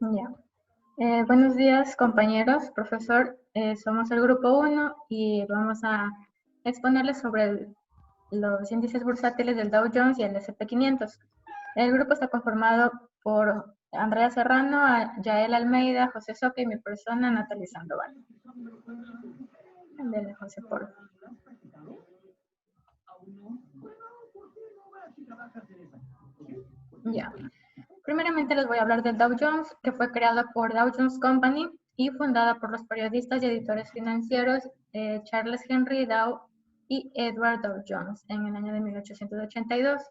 Ya. Buenos días, compañeros, profesor. Somos el grupo 1 y vamos a exponerles sobre los índices bursátiles del Dow Jones y el S&P 500. El grupo está conformado por Andrea Serrano, Yael Almeida, José Soca y mi persona, Natalie Sandoval. Dele, José, por favor. Ya. Primeramente les voy a hablar del Dow Jones, que fue creado por Dow Jones Company y fundada por los periodistas y editores financieros Charles Henry Dow y Edward Dow Jones en el año de 1882.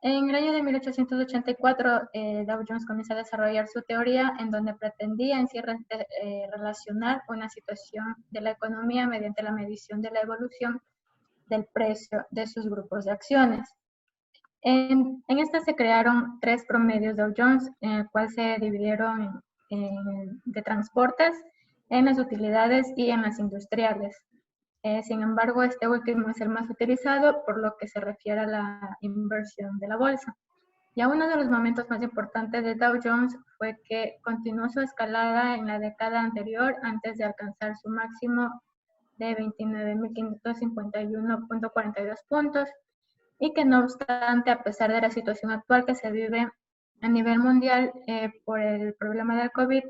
En el año de 1884, Dow Jones comienza a desarrollar su teoría en donde pretendía en sí relacionar una situación de la economía mediante la medición de la evolución del precio de sus grupos de acciones. En esta se crearon 3 promedios Dow Jones, en el cual se dividieron de transportes, en las utilidades y en las industriales. Sin embargo, este último es el más utilizado por lo que se refiere a la inversión de la bolsa. Ya uno de los momentos más importantes de Dow Jones fue que continuó su escalada en la década anterior antes de alcanzar su máximo de 29.551.42 puntos, y que no obstante, a pesar de la situación actual que se vive a nivel mundial por el problema del COVID,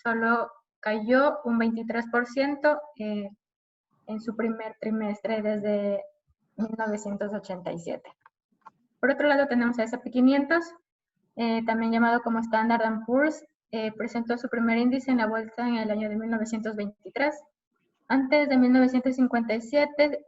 solo cayó un 23% en su primer trimestre desde 1987. Por otro lado tenemos a S&P 500, también llamado como Standard & Poor's, presentó su primer índice en la bolsa en el año de 1923. Antes de 1957,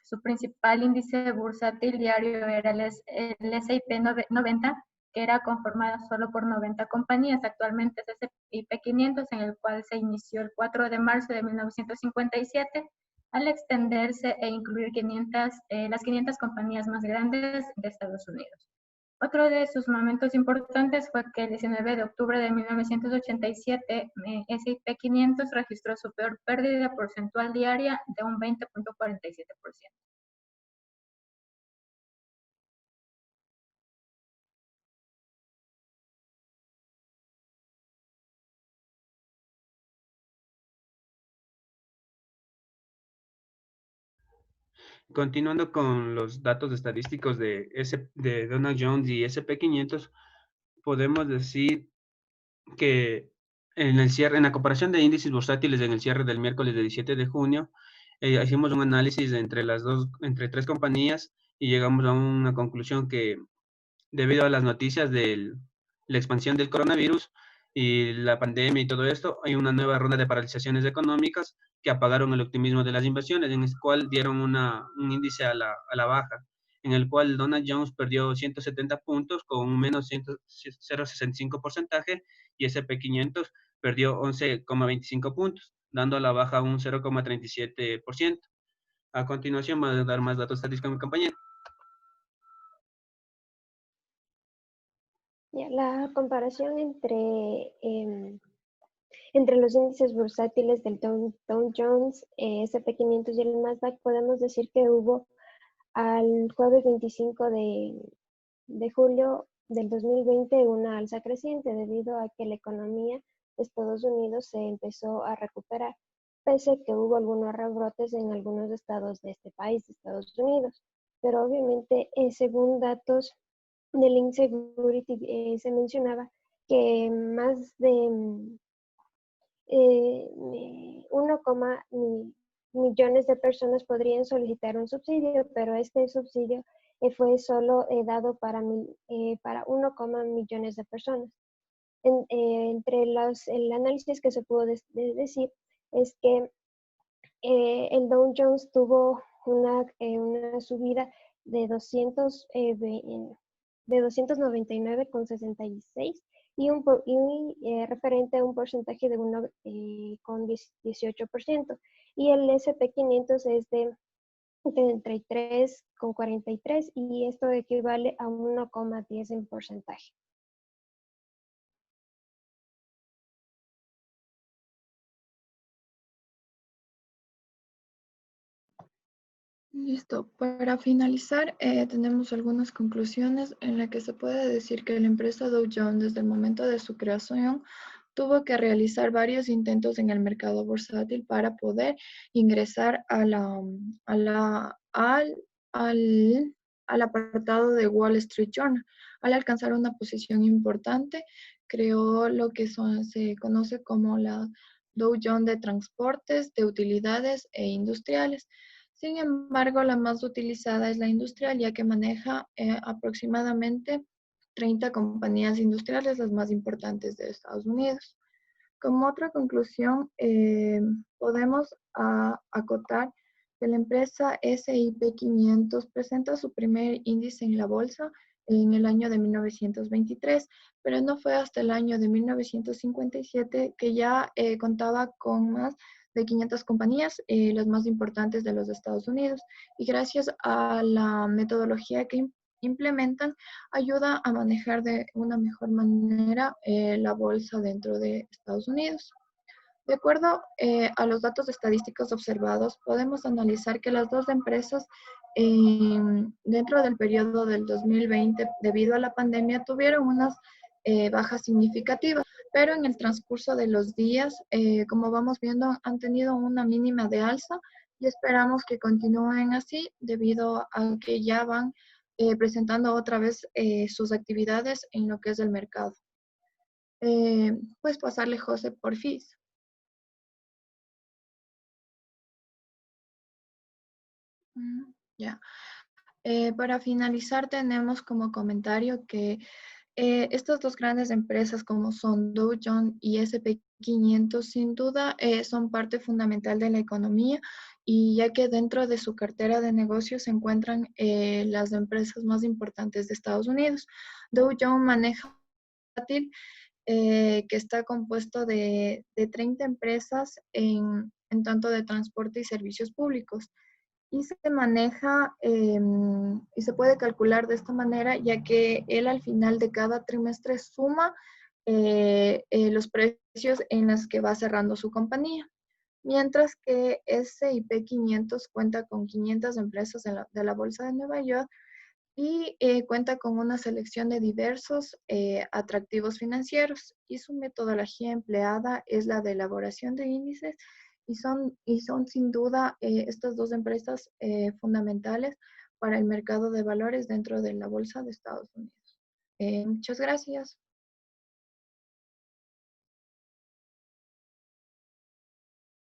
su principal índice bursátil diario era el S&P 90, que era conformado solo por 90 compañías. Actualmente es S&P 500, en el cual se inició el 4 de marzo de 1957, al extenderse e incluir las 500 compañías más grandes de Estados Unidos. Otro de sus momentos importantes fue que el 19 de octubre de 1987, S&P 500 registró su peor pérdida porcentual diaria de un 20.47%. Continuando con los datos estadísticos de Dow Jones y S&P 500, podemos decir que en la comparación de índices bursátiles en el cierre del miércoles de 17 de junio, hicimos un análisis entre 3 compañías y llegamos a una conclusión que, debido a las noticias de la expansión del coronavirus y la pandemia y todo esto, hay una nueva ronda de paralizaciones económicas que apagaron el optimismo de las inversiones, en el cual dieron un índice a la baja, en el cual Dow Jones perdió 170 puntos con un menos 0,65%, y S&P 500 perdió 11,25 puntos, dando a la baja un 0,37%. A continuación, voy a dar más datos estadísticos a mi compañero. La comparación entre los índices bursátiles del Dow Jones, S&P 500 y el Nasdaq, podemos decir que hubo al jueves 25 de julio del 2020 una alza creciente debido a que la economía de Estados Unidos se empezó a recuperar, pese a que hubo algunos rebrotes en algunos estados de este país, de Estados Unidos. Pero obviamente, según datos del Insecurity, se mencionaba que más de 1, millones de personas podrían solicitar un subsidio, pero este subsidio fue solo dado para 1, millones de personas. El análisis que se pudo decir es que el Dow Jones tuvo una subida de 299,66 y referente a un porcentaje de 1,18%, y el S&P 500 es de 33,43, y esto equivale a 1,10 en porcentaje. Listo. Para finalizar, tenemos algunas conclusiones en las que se puede decir que la empresa Dow Jones, desde el momento de su creación, tuvo que realizar varios intentos en el mercado bursátil para poder ingresar al apartado de Wall Street Journal. Al alcanzar una posición importante, creó lo que se conoce como la Dow Jones de transportes, de utilidades e industriales. Sin embargo, la más utilizada es la industrial, ya que maneja aproximadamente 30 compañías industriales, las más importantes de Estados Unidos. Como otra conclusión, podemos acotar que la empresa S&P 500 presenta su primer índice en la bolsa en el año de 1923, pero no fue hasta el año de 1957 que ya contaba con más de 500 compañías, las más importantes de los Estados Unidos, y gracias a la metodología que implementan, ayuda a manejar de una mejor manera la bolsa dentro de Estados Unidos. De acuerdo a los datos estadísticos observados, podemos analizar que las dos empresas dentro del periodo del 2020, debido a la pandemia, tuvieron unas bajas significativas, pero en el transcurso de los días, como vamos viendo, han tenido una mínima de alza y esperamos que continúen así debido a que ya van presentando otra vez sus actividades en lo que es el mercado. Pues pasarle, José, porfis. Ya. Para finalizar, tenemos como comentario que estas dos grandes empresas como son Dow Jones y S&P 500 sin duda son parte fundamental de la economía, y ya que dentro de su cartera de negocios se encuentran las empresas más importantes de Estados Unidos. Dow Jones maneja que está compuesto de 30 empresas en tanto de transporte y servicios públicos. Y se maneja y se puede calcular de esta manera, ya que él al final de cada trimestre suma los precios en los que va cerrando su compañía. Mientras que S&P 500 cuenta con 500 empresas de la Bolsa de Nueva York y cuenta con una selección de diversos atractivos financieros, y su metodología empleada es la de elaboración de índices, y son sin duda estas dos empresas fundamentales para el mercado de valores dentro de la Bolsa de Estados Unidos. Muchas gracias.